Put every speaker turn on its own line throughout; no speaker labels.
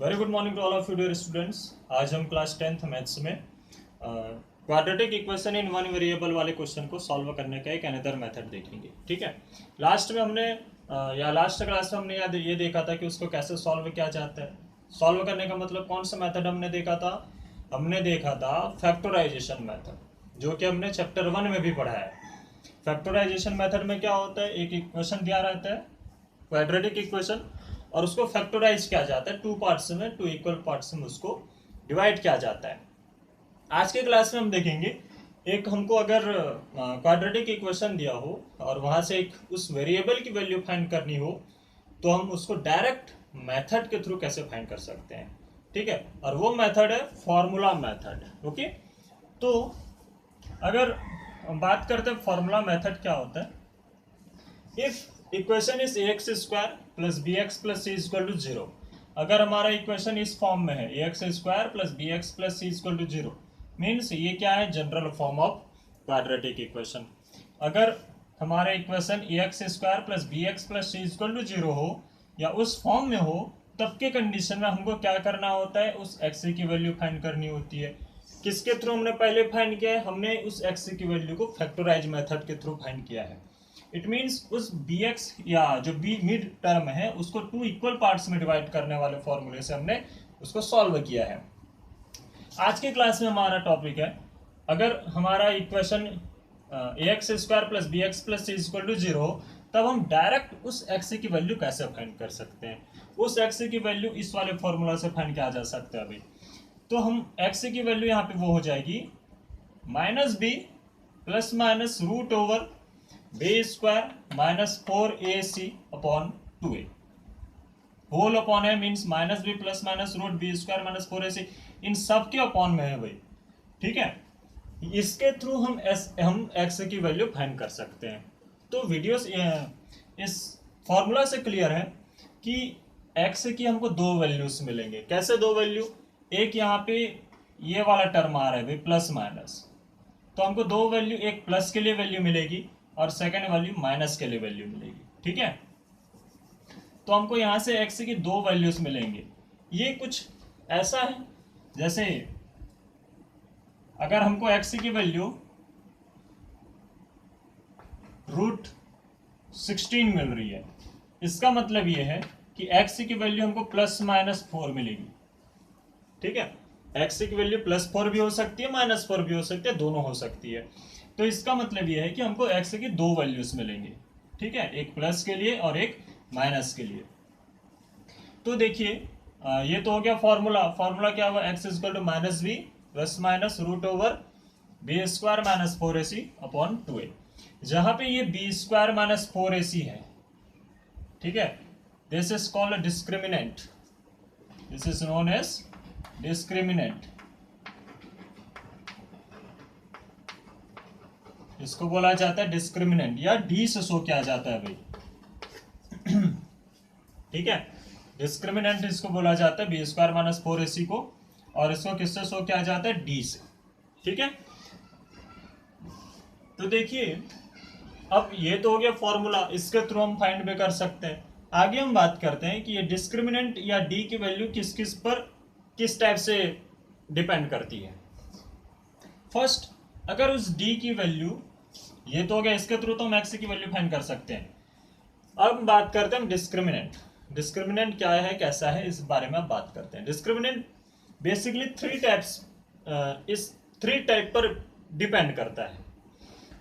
Very good morning to all of you dear students. आज हम class 10th maths में quadratic equation in one variable वाले question को solve करने का एक अनदर मेथड देखेंगे। ठीक है, लास्ट में हमने लास्ट क्लास में हमने ये देखा था कि उसको कैसे सॉल्व किया जाता है। सॉल्व करने का मतलब कौन सा मेथड हमने देखा था? हमने देखा था फैक्टराइजेशन मेथड, जो कि हमने चैप्टर 1 में भी पढ़ा है। फैक्टराइजेशन मेथड में क्या होता है, एक इक्वेशन दिया रहता है क्वाड्रेटिक इक्वेशन, और उसको फैक्टराइज किया जाता है टू पार्ट्स में, टू इक्वल पार्ट्स में उसको डिवाइड किया जाता है। आज के क्लास में हम देखेंगे, एक हमको अगर क्वाड्रेटिक इक्वेशन दिया हो और वहां से एक उस वेरिएबल की वैल्यू फाइंड करनी हो, तो हम उसको डायरेक्ट मेथड के थ्रू कैसे फाइंड कर सकते हैं। ठीक है, और वो मेथड है फॉर्मूला मेथड। ओके, तो अगर बात करते हैं फॉर्मूला मेथड क्या होता है, if equation is x square plus b x plus c equal to zero. अगर हमारा इक्वेशन इस फॉर्म में है x square plus b x plus c equal to zero, means ये क्या है, general form of quadratic equation. अगर हमारा equation x square plus b x plus c equal to zero हो या उस फॉर्म में हो, तब के कंडीशन में हमको क्या करना होता है, उस एक्स की वैल्यू फाइंड करनी होती है। किसके थ्रू हमने पहले फाइंड किया है? हमने उस एक्स की वैल्यू को फैक्टराइज मेथड के थ्रू फाइंड किया है। इट मीन्स उस बी एक्स या जो बी मिड टर्म है उसको टू इक्वल पार्ट्स में डिवाइड करने वाले फॉर्मूले से हमने उसको सॉल्व किया है। आज के क्लास में हमारा टॉपिक है, अगर हमारा equation a x square plus b x plus c equal to zero, तब हम डायरेक्ट उस एक्स की वैल्यू कैसे फाइंड कर सकते हैं। उस एक्स की वैल्यू इस वाले फॉर्मूला से फाइंड किया जा सकता है। अभी तो हम एक्स की वैल्यू यहाँ पे वो हो जाएगी minus b plus minus root over b square minus 4ac upon 2a whole upon है, means minus b plus minus root b square minus 4ac, इन सब के अपॉन में है भाई। ठीक है, इसके थ्रू हम एक्स की वैल्यू फाइंड कर सकते हैं। तो वीडियोस इस फॉर्मूला से क्लियर है कि एक्स की हमको दो वैल्यूज मिलेंगे। कैसे दो वैल्यू? एक यहाँ पे ये वाला टर्म आ रहा है भाई प्लस माइनस, तो हमको दो वैल्यू, एक प्लस के लिए वैल्यू मिलेगी और सेकेंड वैल्यू माइनस के लिए वैल्यू मिलेगी। ठीक है, तो हमको यहां से एक्स की दो वैल्यूज मिलेंगे। ये कुछ ऐसा है जैसे अगर हमको एक्स की वैल्यू रूट 16 मिल रही है, इसका मतलब ये है कि एक्स की वैल्यू हमको प्लस माइनस 4 मिलेगी। ठीक है, एक्स की वैल्यू प्लस 4 भी हो सकती है, माइनस 4 भी हो सकती है, दोनों हो सकती है। तो इसका मतलब ये है कि हमको एक्स की दो वैल्यूज मिलेंगे। ठीक है, एक प्लस के लिए और एक माइनस के लिए। तो देखिए, ये तो हो गया फॉर्मूला। फॉर्मूला क्या हुआ, x equal to minus b plus minus root over b square minus 4ac upon 2a। जहां पे ये बी स्क्वायर माइनस 4ac है, ठीक है, this is called discriminant. This is known as discriminant. इसको बोला जाता है डिस्क्रिमिनेंट, या डी से शो किया जाता है भाई। ठीक है, डिस्क्रिमिनेंट इसको बोला जाता है बी स्क्वायर माइनस 4ac को, और इसको किससे शो किया जाता है? डी से। ठीक है, तो देखिए, अब ये तो हो गया फॉर्मूला, इसके थ्रू हम फाइंड भी कर सकते हैं। आगे हम बात करते हैं कि ये डिस्क्रिमिनेंट या डी की वैल्यू किस किस पर किस टाइप से डिपेंड करती है। फर्स्ट, अगर उस डी की वैल्यू, ये तो हो गया, इसके थ्रू तो हम एक्स की वैल्यू फाइंड कर सकते हैं। अब बात करते हैं डिस्क्रिमिनेंट। डिस्क्रिमिनेंट क्या है, कैसा है, इस बारे में आप बात करते हैं। डिस्क्रिमिनेंट बेसिकली थ्री टाइप्स, इस थ्री टाइप पर डिपेंड करता है।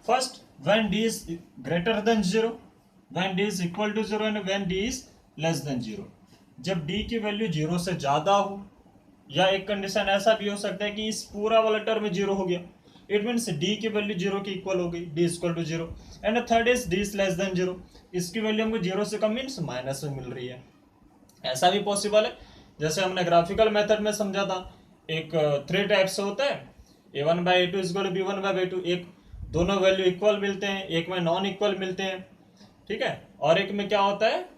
First, when d is greater than zero, when d is equal to zero and when d is less than zero. जब डी की वैल्यू जीरो से ज्यादा हो, या एक कंडीशन ऐसा भी हो सकता है कि इस पूरा वाला टर्म जीरो हो गया, इट मीन्स डी की वैल्यू जीरो की इक्वल हो गई, d equal to zero. And third is d is less than zero, इसकी वैल्यू हमको जीरो से कम मीन्स माइनस में मिल रही है। ऐसा भी पॉसिबल है, जैसे हमने ग्राफिकल मेथड में समझा था, एक थ्री टाइप से होता है, a one by a two is b one by a two. एक दोनों वैल्यू इक्वल मिलते हैं, एक में नॉन इक्वल मिलते हैं। ठीक है, और एक में क्या होता है,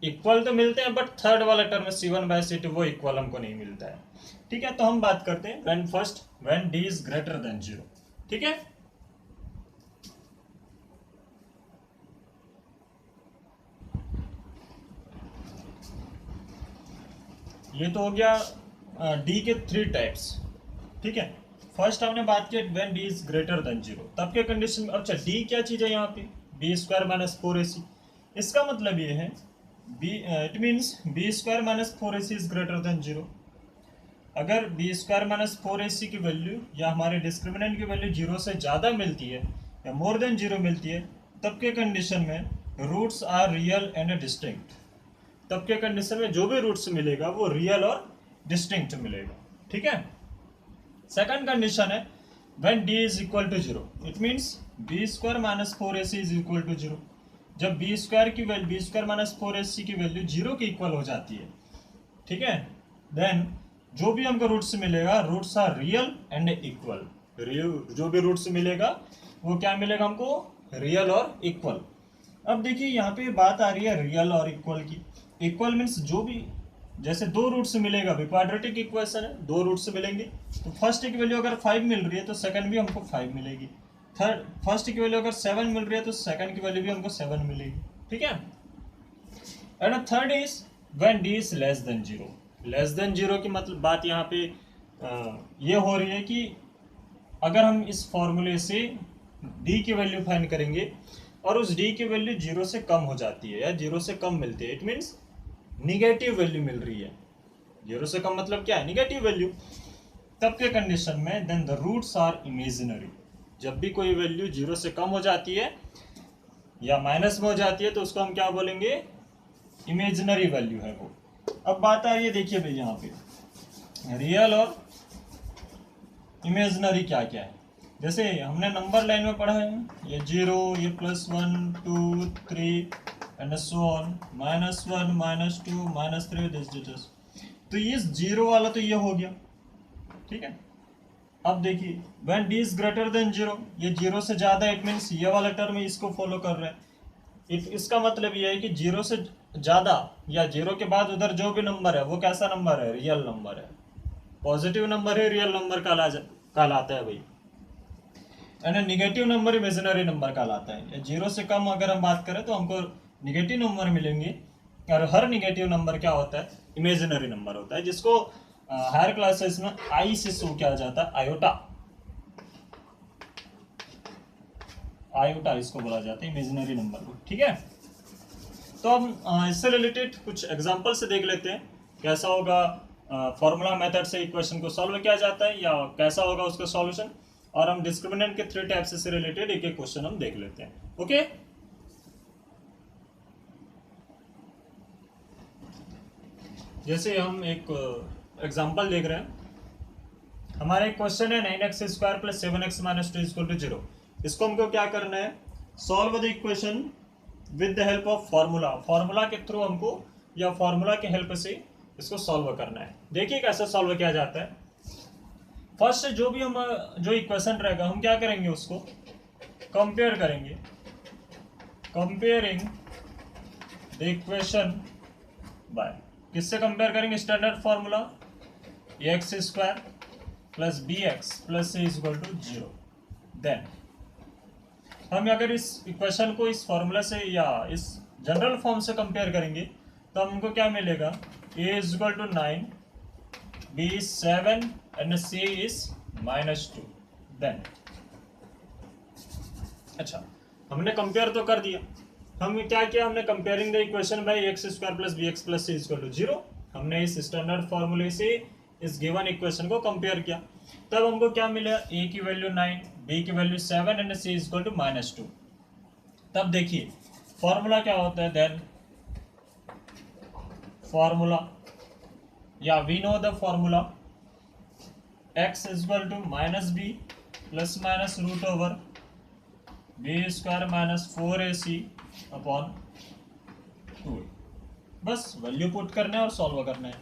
इक्वल तो मिलते हैं बट थर्ड वाला टर्म c1 बाय c2 वो इक्वल हमको नहीं मिलता है। ठीक है, तो हम बात करते हैं when first, when d is greater than zero. ठीक है, ये तो हो गया डी के 3 टाइप्स, ठीक है। फर्स्ट हमने बात की when d is greater than 0, तब के कंडीशन में। अच्छा, डी क्या चीज़ है यहाँ पे, बी स्क्वायर माइनस 4ac। इसका मतलब ये है b, it means b square minus 4ac is greater than 0। अगर बी स्क्वायर माइनस 4ac की वैल्यू या हमारे डिस्क्रिमिनेंट की वैल्यू 0 से ज़्यादा मिलती है या मोर देन 0 मिलती है, तब के कंडीशन में roots are real and distinct. तब के कंडीशन में जो भी रूट्स मिलेगा वो रियल और डिस्टिंक्ट मिलेगा, ठीक है। सेकंड कंडीशन है when d is equal to 0, it means b square minus 4ac is equal to 0। जब बी स्क्वायर की value, b square minus 4ac की वैल्यू 0 के इक्वल हो जाती है, ठीक है, देन जो भी हमको रूट्स मिलेगा, roots are real and equal. जो भी रूट्स मिलेगा वो क्या मिलेगा हमको, रियल और इक्वल। अब देखिए यहाँ पे बात आ रही है रियल और इक्वल की। इक्वल मीन्स जो भी, जैसे दो रूट्स मिलेगा, अभी क्वाड्रेटिक इक्वेशन है, दो रूट्स मिलेंगे, तो फर्स्ट की वैल्यू अगर 5 मिल रही है तो सेकंड भी हमको 5 मिलेगी। थर्ड, फर्स्ट की वैल्यू अगर 7 मिल रही है तो सेकंड की वैल्यू भी हमको 7 मिलेगी, ठीक है। And third is when d is less then 0। Less than 0 की मतलब बात यहाँ पे ये हो रही है कि अगर हम इस फॉर्मूले से डी की वैल्यू फाइंड करेंगे और उस डी की वैल्यू 0 से कम हो जाती है या 0 से कम मिलती है, इट मीन्स निगेटिव वैल्यू मिल रही है। 0 से कम मतलब क्या है, निगेटिव वैल्यू। तब के कंडीशन में then the roots are imaginary. जब भी कोई वैल्यू 0 से कम हो जाती है या माइनस में हो जाती है तो उसको हम क्या बोलेंगे, इमेजिनरी वैल्यू है वो। अब बात आ रही है, देखिए भाई यहाँ पे रियल और इमेजिनरी क्या क्या है। जैसे हमने नंबर लाइन में पढ़ा है, ये 0, ये +1 2 3 एंड सो ऑन, -1 -2 -3 दिस। तो ये 0 वाला तो ये हो गया, ठीक है। अब देखिए when d is greater than 0, ये 0 से ज़्यादा, इट मीन्स ये वाला टर्म इसको फॉलो कर रहा है। इसका मतलब ये है कि 0 से ज़्यादा या 0 के बाद उधर जो भी नंबर है वो कैसा नंबर है, रियल नंबर है, पॉजिटिव नंबर है, रियल नंबर कहलाता है भाई। And negative number imaginary number कहलाता है। 0 से कम अगर हम बात करें तो हमको निगेटिव नंबर मिलेंगे, और हर निगेटिव नंबर क्या होता है, इमेजिनरी नंबर होता है, जिसको हायर क्लासेस में आई से शो किया जाता है, आयोटा। आयोटा इसको बोला जाता है, इमेजिनरी नंबर को, ठीक है। तो हम इससे रिलेटेड कुछ एग्जांपल से देख लेते हैं कैसा होगा फॉर्मूला मेथड से इक्वेशन को सॉल्व किया जाता है या कैसा होगा उसका सॉल्यूशन। और हम डिस्क्रिमिनेंट के 3 टाइप्स से रिलेटेड एक एक क्वेश्चन हम देख लेते हैं, ओके। जैसे हम एक एग्जांपल देख रहे हैं, हमारा एक क्वेश्चन है 9x² + 7x - 2 = 0। इसको हमको क्या करना है, solve the equation with the help of formula. Formula के थ्रू हमको या फॉर्मूला के हेल्प से इसको सॉल्व करना है। देखिए कैसे सॉल्व किया जाता है। फर्स्ट जो इक्वेशन रहेगा हम क्या करेंगे, उसको कंपेयर करेंगे। कंपेयरिंग द इक्वेशन बाय, किससे कंपेयर करेंगे, standard formula ax² + bx + c = 0। Then हम अगर इस इक्वेशन को इस फॉर्मूला से या इस जनरल फॉर्म से कंपेयर करेंगे तो हमको क्या मिलेगा, a = 9, b is 7 and c is -2। Then अच्छा, हमने कंपेयर तो कर दिया। हम क्या किया, हमने comparing the equation by ax² + bx + c = 0। हमने इस स्टैंडर्ड फॉर्मूले से इस गिवन इक्वेशन को कंपेयर किया, तब हमको क्या मिला, a की वैल्यू 9, b की वैल्यू 7 एंड c = -2। तब देखिए फॉर्मूला क्या होता है, देन फॉर्मूला या we know the formula x = -b ± √/b² - 4ac / 2। बस वैल्यू पुट करना है और सॉल्व करना है।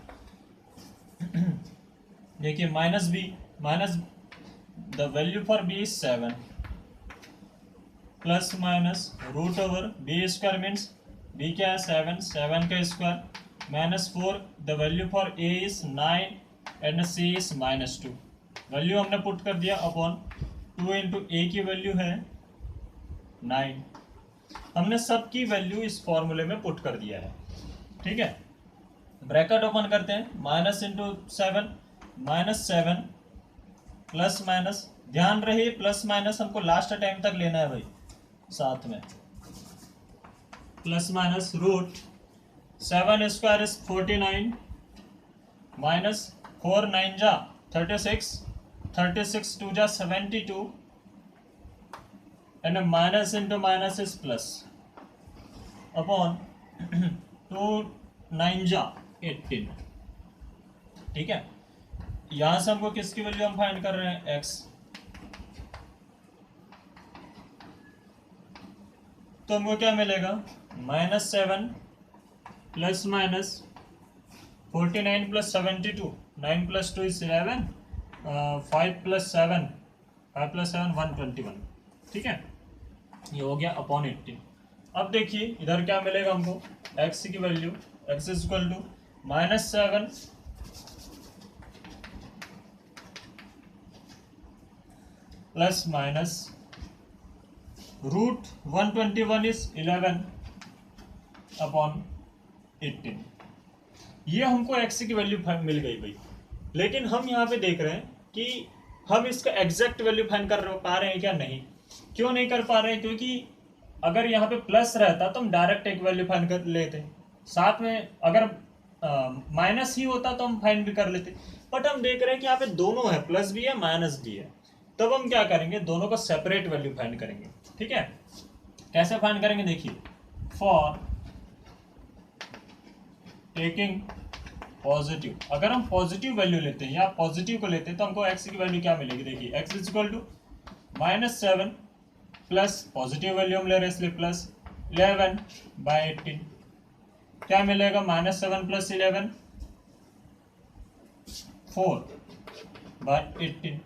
देखिए -b the value for b is 7 ± √/b² means b क्या है, 7 का square -4 the value for a is 9 and c is -2। Value हमने पुट कर दिया अपॉन 2 × a की वैल्यू है 9। हमने सब की वैल्यू इस फॉर्मूले में पुट कर दिया है, ठीक है। ब्रैकेट ओपन करते हैं, माइनस इंटू 7, -7 प्लस माइनस, ध्यान रहे प्लस माइनस हमको लास्ट टाइम तक लेना है भाई, साथ में plus minus root 7 square is 49 minus 4 9 जा 36, 36 2 जा 72 and minus into minus is plus upon 2 9 जा 18। ठीक है, यहां से हमको किसकी वैल्यू हम फाइंड कर रहे हैं, x। तो हमको क्या मिलेगा, -7 plus minus 49 plus 72, 9 plus 2 is 11, 5 plus 7, 121। ठीक है, ये हो गया अपॉन 18। अब देखिए इधर क्या मिलेगा हमको, x की वैल्यू, x is equal to -7 plus minus root 121 is 11 upon 18। ये हमको x की वैल्यू मिल गई भाई। लेकिन हम यहाँ पे देख रहे हैं कि हम इसका एग्जैक्ट वैल्यू फाइंड कर पा रहे हैं क्या, नहीं। क्यों नहीं कर पा रहे हैं, क्योंकि अगर यहाँ पे प्लस रहता तो हम डायरेक्ट एक वैल्यू फाइंड कर लेते, साथ में अगर माइनस ही होता तो हम फाइंड भी कर लेते। बट हम देख रहे हैं कि यहाँ पे दोनों है, प्लस भी है माइनस भी है, तब हम क्या करेंगे, दोनों का सेपरेट वैल्यू फाइंड करेंगे। ठीक है, कैसे फाइंड करेंगे, देखिए, फॉर टेकिंग पॉजिटिव, अगर हम पॉजिटिव वैल्यू लेते हैं या पॉजिटिव को लेते हैं तो हमको x की वैल्यू क्या मिलेगी, देखिए x is equal to -7 plus positive value हम ले रहे हैं इसलिए प्लस 11/18। क्या मिलेगा, -7 प्लस 11 4/18।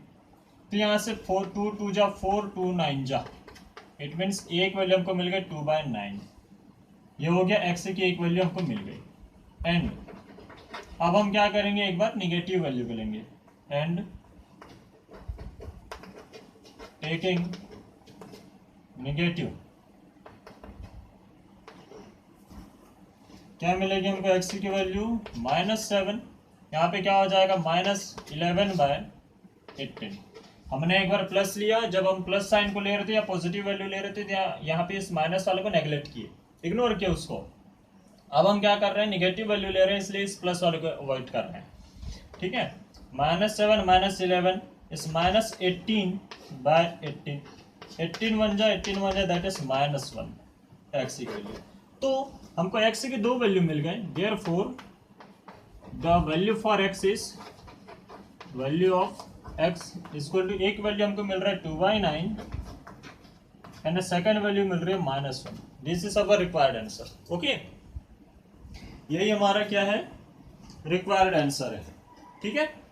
तो यहाँ से 4 2 2 जा 4 2 9 जा, इट मीन्स एक वैल्यू हमको मिल गई 2/9। ये हो गया x की एक वैल्यू हमको मिल गई। एंड अब हम क्या करेंगे, एक बार निगेटिव वैल्यू को लेंगे, एंड टेकिंग निगेटिव, क्या मिलेगी हमको x की वैल्यू -7, यहाँ पे क्या हो जाएगा -11/18। हमने एक बार प्लस लिया, जब हम प्लस साइन को ले रहे थे या पॉजिटिव वैल्यू ले रहे थे, यहाँ पे इस माइनस वाले को नेग्लेक्ट किए, इग्नोर किया उसको। अब हम क्या कर रहे हैं, निगेटिव वैल्यू ले रहे हैं, इसलिए इस प्लस वाले को अवॉइड कर रहे हैं। ठीक है, -7 -11 इस -18/18, 18 1 जा 18 1 जा, दैट इज -1 x की वैल्यू। तो हमको x की दो वैल्यू मिल गए, therefore the value for x is value of x equal to, एक वैल्यू हमको मिल रहा है 2/9 एंड सेकेंड वैल्यू मिल रही है -1। This is our required answer. Okay, यही हमारा क्या है, रिक्वायर्ड आंसर है। ठीक है,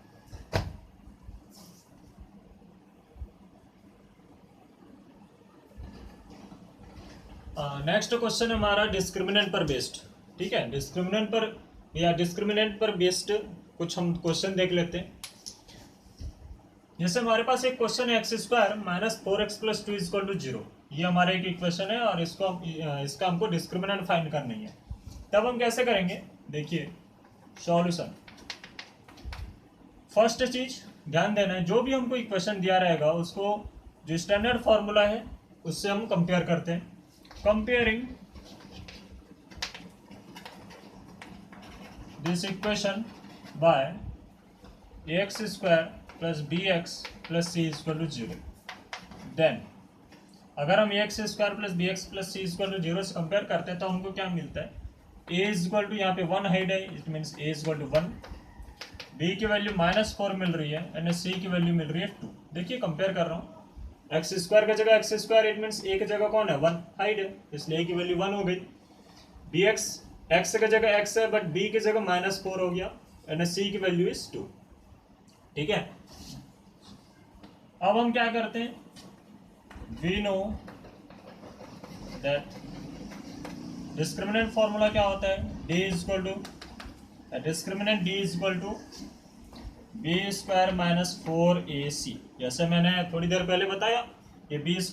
नेक्स्ट क्वेश्चन हमारा डिस्क्रिमिनेंट पर बेस्ड। ठीक है, डिस्क्रिमिनेंट पर या डिस्क्रिमिनेंट पर बेस्ड कुछ हम क्वेश्चन देख लेते हैं। जैसे हमारे पास एक क्वेश्चन है x² -4x + 2 = 0। ये हमारा एक इक्वेशन है और इसका हमको डिस्क्रिमिनेंट फाइंड करनी है। तब हम कैसे करेंगे, देखिए सॉल्यूशन। फर्स्ट चीज ध्यान देना है, जो भी हमको इक्वेशन दिया रहेगा उसको जो स्टैंडर्ड फॉर्मूला है उससे हम कंपेयर करते हैं। Comparing this equation by ax² + bx + c = 0। Then अगर हम ax² + bx + c = 0 से कंपेयर करते हैं तो हमको क्या मिलता है, a = यहाँ पे 1 हाइड है, इट मीन्स a = 1, b की वैल्यू -4 मिल रही है एंड c की वैल्यू मिल रही है 2। देखिए कंपेयर कर रहा हूँ, x² की जगह x², इट मीन्स a की जगह कौन है, 1 हाइड है, इसलिए a की वैल्यू 1 हो गई। bx x की जगह x है बट b की जगह -4 हो गया एंड c की वैल्यू इज 2। ठीक है, अब हम क्या करते हैं, we know that discriminant formula क्या होता है, डिस्क्रिमिनेंट d = b² - 4ac। जैसे मैंने थोड़ी देर पहले बताया, ये b² -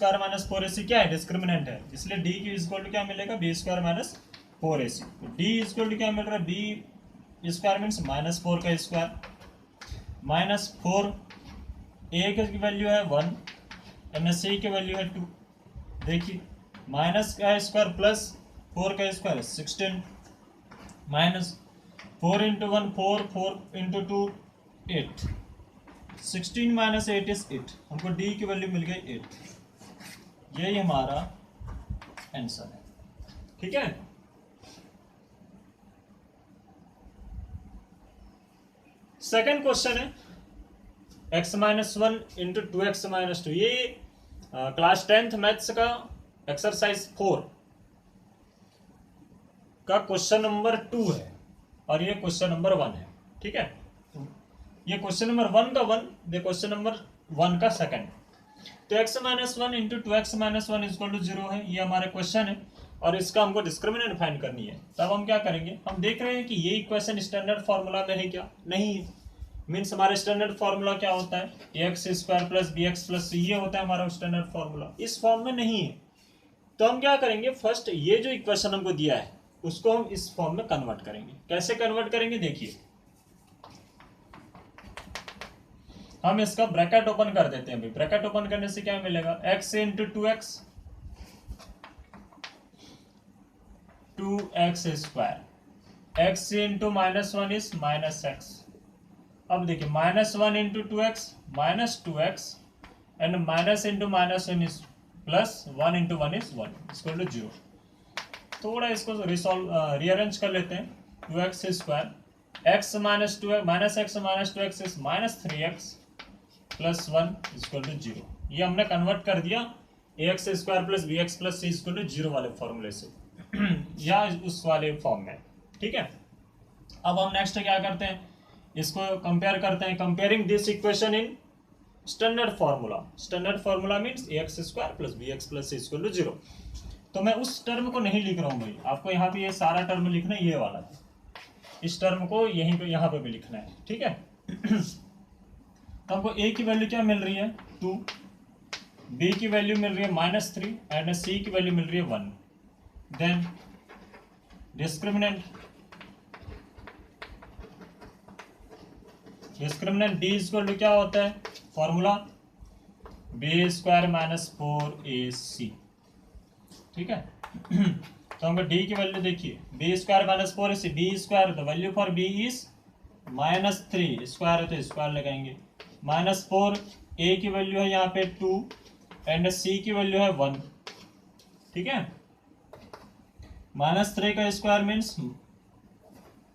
4ac क्या है, डिस्क्रिमिनेंट है, इसलिए d की इक्वल टू क्या मिलेगा, b² - 4ac। d equal to क्या मिल रहा है, b स्क्वायर मीन्स -4 का स्क्वायर, -4 ए की वैल्यू है 1 एंड सी की वैल्यू है 2। देखिए माइनस का स्क्वायर प्लस 4 का square 16, minus 4 into 1 4, 4 into 2 8, 16 minus 8 is 8। हमको डी की वैल्यू मिल गई 8। यही हमारा आंसर है। ठीक है, सेकंड क्वेश्चन है x-1 इंटू 2x-2। ये क्लास 10th मैथ्स का एक्सरसाइज 4 का क्वेश्चन नंबर 2 है और ये क्वेश्चन नंबर 1 है। ठीक है, ये क्वेश्चन नंबर 1 का 1, ये क्वेश्चन नंबर 1 का सेकंड। तो x-1 into 2x-1 equal to 0 है, ये हमारे क्वेश्चन है और इसका हमको डिस्क्रिमिनेंट फाइंड करनी है। तब हम क्या करेंगे, हम देख रहे हैं कि ये इक्वेशन स्टैंडर्ड फॉर्मूला में है क्या, नहीं है। मीन्स हमारा स्टैंडर्ड फॉर्मूला क्या होता है, x² plus bx plus c, ये होता है हमारा स्टैंडर्ड फॉर्मूला। इस फॉर्म में नहीं है, तो हम क्या करेंगे, फर्स्ट ये जो इक्वेशन हमको दिया है उसको हम इस फॉर्म में कन्वर्ट करेंगे। कैसे कन्वर्ट करेंगे, देखिए हम इसका ब्रैकेट ओपन कर देते हैं। अभी ब्रैकेट ओपन करने से क्या मिलेगा, x into 2x 2x², x into -1 is -x। अब देखिए -1 into 2x -2x and minus into -1 is plus, 1 into 1 is 1 equal to 0। थोड़ा इसको रीअरेंज कर लेते हैं। 2x² x minus 2x is -3x plus 1 equal to 0। ये हमने कन्वर्ट कर दिया ax² plus bx plus c equal to 0 वाले फॉर्मूले से या उस वाले फॉर्म में। ठीक है, अब हम नेक्स्ट क्या करते हैं, इसको कंपेयर करते हैं। Comparing this equation in standard formula. Standard formula means ax² plus bx plus c equal to 0। तो मैं उस टर्म को नहीं लिख रहा हूँ भाई, आपको यहाँ पे ये सारा टर्म लिखना है, ये वाला इस टर्म को यहीं पे यहाँ पे भी लिखना है। ठीक है तो हमको a की वैल्यू क्या मिल रही है 2, b की वैल्यू मिल रही है -3 एंड c की वैल्यू मिल रही है 1। Then discriminant d equal to क्या होता है फॉर्मूला, b² - 4ac। ठीक है तो हमको d की वैल्यू देखिए, b² - 4ac, b², the value for b is -3, square है तो स्क्वायर लगाएंगे, -4, a की वैल्यू है यहाँ पे 2 एंड c की वैल्यू है 1। ठीक है, -3 का स्क्वायर मीन्स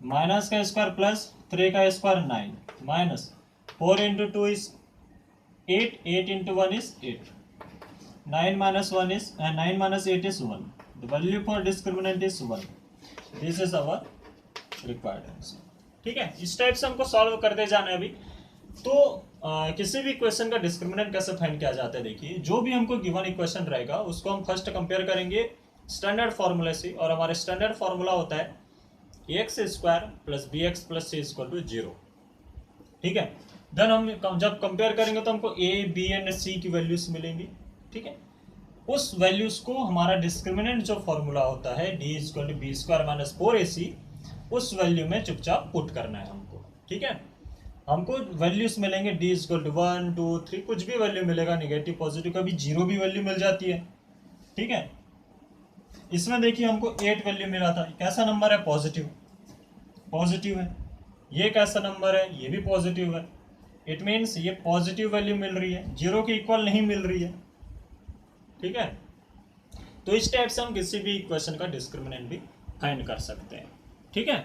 माइनस का स्क्वायर प्लस 3 का square 9, minus 4 into 2 is 8, 8 into 1 is 8, 9 minus 1 is 9 minus 8 is 1. The value for discriminant is 1. This is our required answer. ठीक है, इस टाइप से हमको सॉल्व करते जाना है अभी। तो किसी भी इक्वेशन का डिस्क्रिमिनेंट कैसे फाइंड किया जाता है, देखिए जो भी हमको गिवन इक्वेशन रहेगा उसको हम फर्स्ट कंपेयर करेंगे स्टैंडर्ड फॉर्मूले से, और हमारे स्टैंडर्ड फॉर्मूला होता है ax² plus bx plus c equal to 0। ठीक है, देन हम जब कंपेयर करेंगे तो हमको a, b एंड c की वैल्यूज मिलेंगी। ठीक है, उस वैल्यूज को हमारा डिस्क्रिमिनेंट जो फॉर्मूला होता है d equal to b² - 4ac, उस वैल्यू में चुपचाप पुट करना है हमको। ठीक है, हमको वैल्यूज मिलेंगे d इक्वल टू 1 2 3, कुछ भी वैल्यू मिलेगा, नेगेटिव पॉजिटिव, कभी 0 भी वैल्यू मिल जाती है। ठीक है, इसमें देखिए हमको 8 वैल्यू मिला था, कैसा नंबर है, पॉजिटिव, पॉजिटिव है। ये कैसा नंबर है, ये भी पॉजिटिव है। इट मीन्स ये पॉजिटिव वैल्यू मिल रही है, 0 के इक्वल नहीं मिल रही है। ठीक है, तो इस टाइप से हम किसी भी इक्वेशन का डिस्क्रिमिनेंट भी फाइंड कर सकते हैं। ठीक है,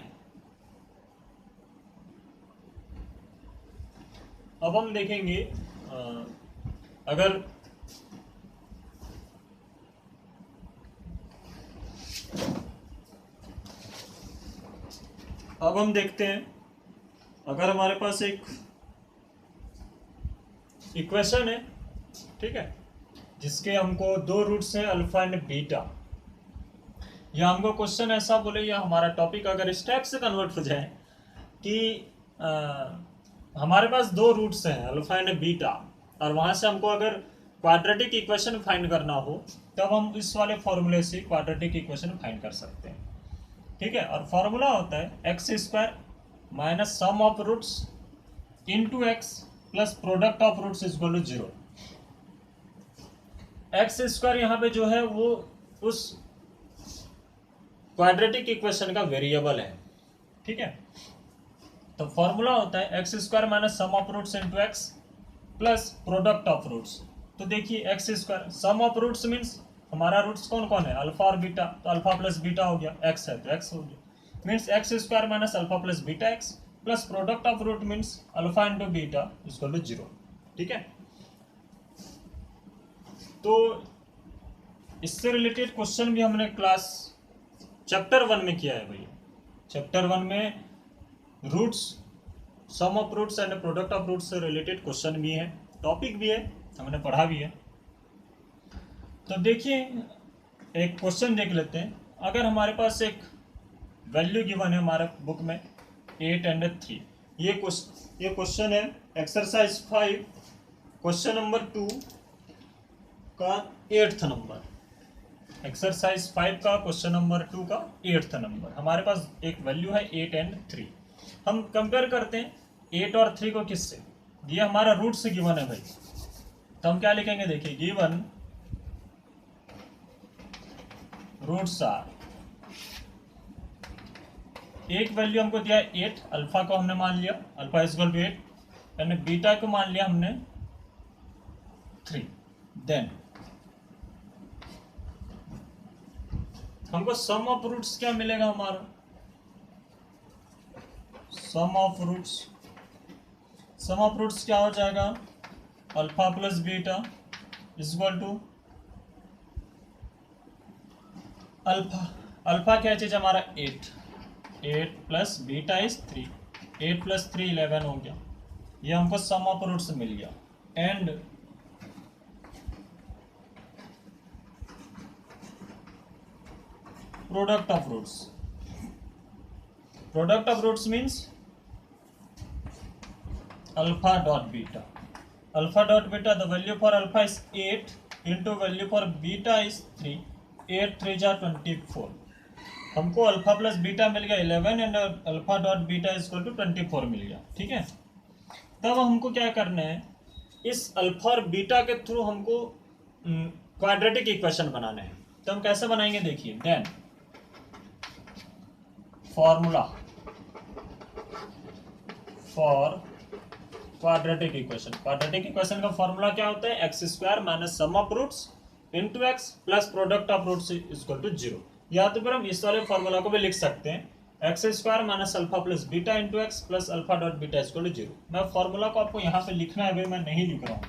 अब हम देखेंगे अगर अब हम देखते हैं अगर हमारे पास एक इक्वेशन है, ठीक है, जिसके हमको 2 रूट्स हैं अल्फा एंड बीटा, या हमको क्वेश्चन ऐसा बोले या हमारा टॉपिक अगर इस टाइप से कन्वर्ट हो जाए कि हमारे पास 2 रूट्स हैं अल्फा एंड बीटा, और वहां से हमको अगर क्वाड्रेटिक इक्वेशन फाइंड करना हो तब हम इस वाले फॉर्मूले से क्वाड्रेटिक इक्वेशन फाइंड कर सकते हैं। ठीक है, और फॉर्मूला होता है x² minus sum of roots into x plus product of roots is equal to 0। X square यहाँ पे जो है वो उस क्वाड्रेटिक इक्वेशन का वेरिएबल है, ठीक है। तो फॉर्मूला होता है x square minus sum of roots into x plus product of roots. तो देखिए x square sum of roots means हमारा रूट्स कौन कौन है, अल्फा और बीटा, तो अल्फा प्लस बीटा हो गया, एक्स है तो एक्स हो गया, means x square minus alpha plus beta x plus product of root means alpha into beta equal to 0, ठीक है। तो इससे रिलेटेड क्वेश्चन भी हमने क्लास चैप्टर 1 में किया है भैया। चैप्टर 1 में roots, sum of roots and product of roots से रिलेटेड क्वेश्चन भी है, टॉपिक भी है, हमने पढ़ा भी है। तो देखिए एक क्वेश्चन देख लेते हैं। अगर हमारे पास एक वैल्यू गिवन है हमारे बुक में 8 एंड 3, ये क्वेश्चन है एक्सरसाइज 5 क्वेश्चन नंबर 2 का 8th नंबर, एक्सरसाइज 5 का क्वेश्चन नंबर 2 का 8th नंबर। हमारे पास एक वैल्यू है 8 एंड 3। हम कंपेयर करते हैं 8 और 3 को किससे, ये हमारा रूट से गिवन है भाई, तो हम क्या लिखेंगे, देखिए गिवन रूट्स आर, एक वैल्यू हमको दिया है 8, अल्फा को हमने मान लिया, अल्फा इज इक्वल टू 8 यानी बीटा को मान लिया हमने 3। देन हमको सम ऑफ रूट्स क्या मिलेगा, हमारा सम ऑफ रूट्स क्या हो जाएगा, alpha plus beta is equal to alpha क्या चीज हमारा 8 प्लस बीटा इज 3, 8 प्लस 3 11 हो गया, ये हमको सम ऑफ रूट्स मिल गया। And product of roots means alpha dot beta, the value for alpha is 8 into value for beta is 3, 8 3 जा 24, हमको अल्फा प्लस बीटा मिल गया 11 and alpha dot beta is equal to 24 मिल गया, ठीक है। तब हमको क्या करना है, इस अल्फा और बीटा के थ्रू हमको क्वाड्रेटिक इक्वेशन बनाना है। तो हम कैसे बनाएंगे, देखिए then formula for quadratic equation का फॉर्मूला क्या होता है, x square minus sum of roots into x plus product of roots equal to 0। या तो फिर हम इस वाले फॉर्मूला को भी लिख सकते हैं, x square minus alpha plus beta into x plus alpha dot beta equal to 0। मैं फॉर्मूला को आपको यहाँ पे लिखना है भाई, मैं नहीं लिख रहा हूँ,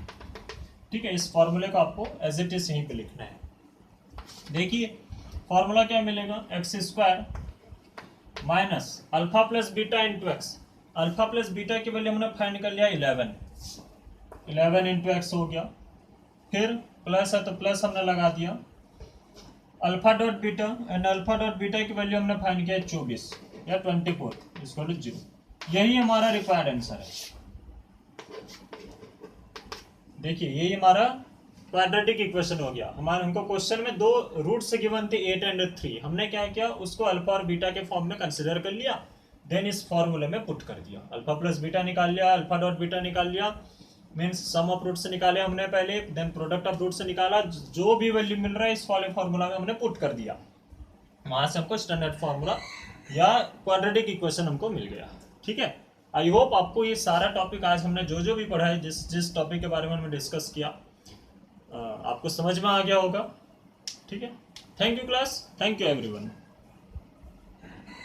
ठीक है। इस फॉर्मूले को आपको एज इट इज यहीं पे लिखना है। देखिए फॉर्मूला क्या मिलेगा, x square minus alpha plus beta into x, alpha plus beta की वैल्यू हमने फाइंड कर लिया 11 इंटू एक्स हो गया, फिर प्लस है तो प्लस हमने लगा दिया, alpha dot beta and alpha dot beta की वैल्यू हमने फाइंड किया 24 या 24 इक्वल टू 0। यही हमारा रिक्वायर्ड आंसर है। देखिए यही हमारा क्वाड्रेटिक इक्वेशन हो गया। हमको क्वेश्चन में 2 रूट्स गिवन थे 8 एंड 3, हमने क्या किया, उसको अल्फा और बीटा के फॉर्म में कंसिडर कर लिया, देन इस फॉर्मूले में पुट कर दिया, अल्फा प्लस बीटा निकाल लिया, अल्फा डॉट बीटा निकाल लिया, मीन्स सम ऑफ रूट से निकाले हमने पहले, देन प्रोडक्ट ऑफ रूट से निकाला, जो भी वैल्यू मिल रहा है इस वाले फॉर्मूला में हमने पुट कर दिया, वहां से हमको स्टैंडर्ड फॉर्मूला या क्वाड्रेटिक इक्वेशन हमको मिल गया, ठीक है। आई होप आपको ये सारा टॉपिक आज हमने जो भी पढ़ा है, जिस टॉपिक के बारे में हमने डिस्कस किया, आपको समझ में आ गया होगा, ठीक है। Thank you class, thank you everyone.